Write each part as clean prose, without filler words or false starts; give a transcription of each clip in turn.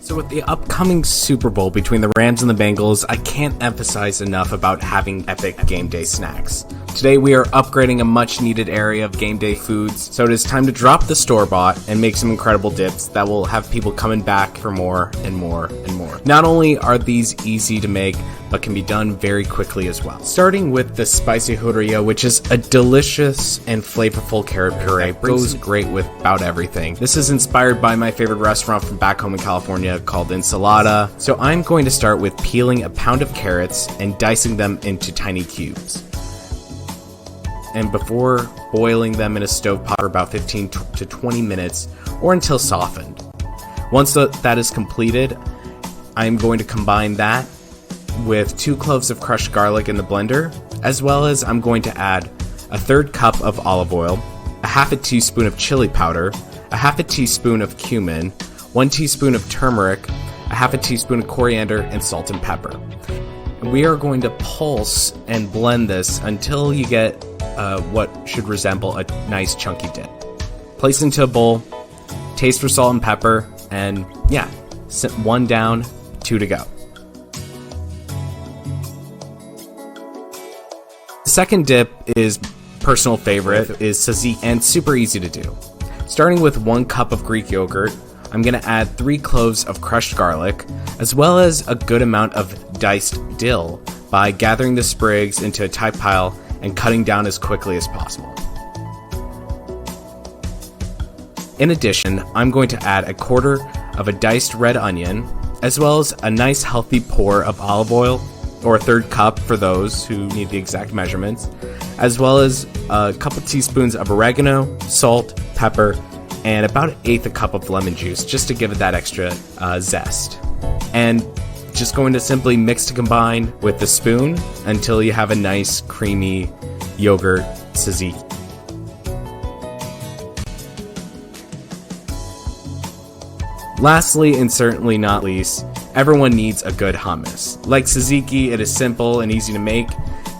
So with the upcoming Super Bowl between the Rams and the Bengals, I can't emphasize enough about having epic game day snacks. Today we are upgrading a much needed area of game day foods, so it is time to drop the store-bought and make some incredible dips that will have people coming back for more and more and more. Not only are these easy to make, but can be done very quickly as well. Starting with the spicy Houriya, which is a delicious and flavorful carrot puree. It goes great with about everything. This is inspired by my favorite restaurant from back home in California called Ensalada. So I'm going to start with peeling a pound of carrots and dicing them into tiny cubes. And before boiling them in a stovetop for about 15 to 20 minutes or until softened. Once that is completed, I'm going to combine that with 2 cloves of crushed garlic in the blender, as well as I'm going to add a 1/3 cup of olive oil, a 1/2 teaspoon of chili powder, a 1/2 teaspoon of cumin, 1 teaspoon of turmeric, a 1/2 teaspoon of coriander, and salt and pepper. We are going to pulse and blend this until you get what should resemble a nice chunky dip. Place into a bowl, taste for salt and pepper, and yeah, 1 down, 2 to go. The second dip is personal favorite, is Tzatziki, and super easy to do. Starting with 1 cup of Greek yogurt, I'm going to add 3 cloves of crushed garlic, as well as a good amount of diced dill by gathering the sprigs into a tight pile and cutting down as quickly as possible. In addition, I'm going to add 1/4 of a diced red onion, as well as a nice healthy pour of olive oil, or a 1/3 cup for those who need the exact measurements, as well as a couple teaspoons of oregano, salt, pepper, and about 1/8 cup of lemon juice, just to give it that extra zest. And just going to simply mix to combine with the spoon until you have a nice creamy yogurt tzatziki. Lastly, and certainly not least, everyone needs a good hummus. Like tzatziki, it is simple and easy to make,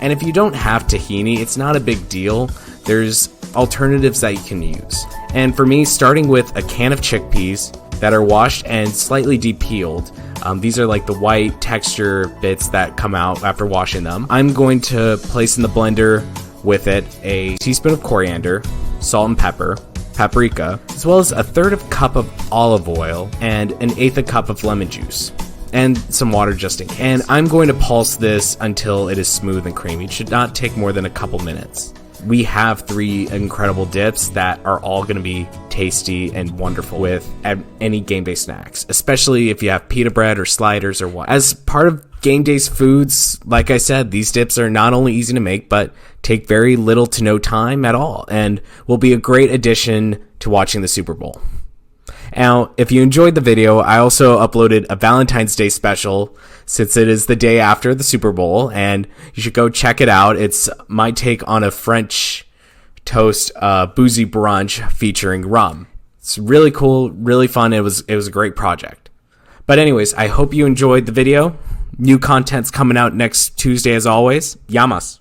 and if you don't have tahini, it's not a big deal. There's alternatives that you can use. And for me, starting with a can of chickpeas that are washed and slightly de-peeled, these are like the white texture bits that come out after washing them. I'm going to place in the blender with it a teaspoon of coriander, salt and pepper, paprika, as well as a 1/3 cup of olive oil and an 1/8 cup of lemon juice, and some water just in case. And I'm going to pulse this until it is smooth and creamy. It should not take more than a couple minutes. We have 3 incredible dips that are all going to be tasty and wonderful with any game day snacks, especially if you have pita bread or sliders or what. As part of game day's foods, like I said, these dips are not only easy to make, but take very little to no time at all, and will be a great addition to watching the Super Bowl. Now, if you enjoyed the video, I also uploaded a Valentine's Day special since it is the day after the Super Bowl, and you should go check it out. It's my take on a French toast boozy brunch featuring rum. It's really cool, really fun. It was a great project. But anyways, I hope you enjoyed the video. New content's coming out next Tuesday as always. YAMAS.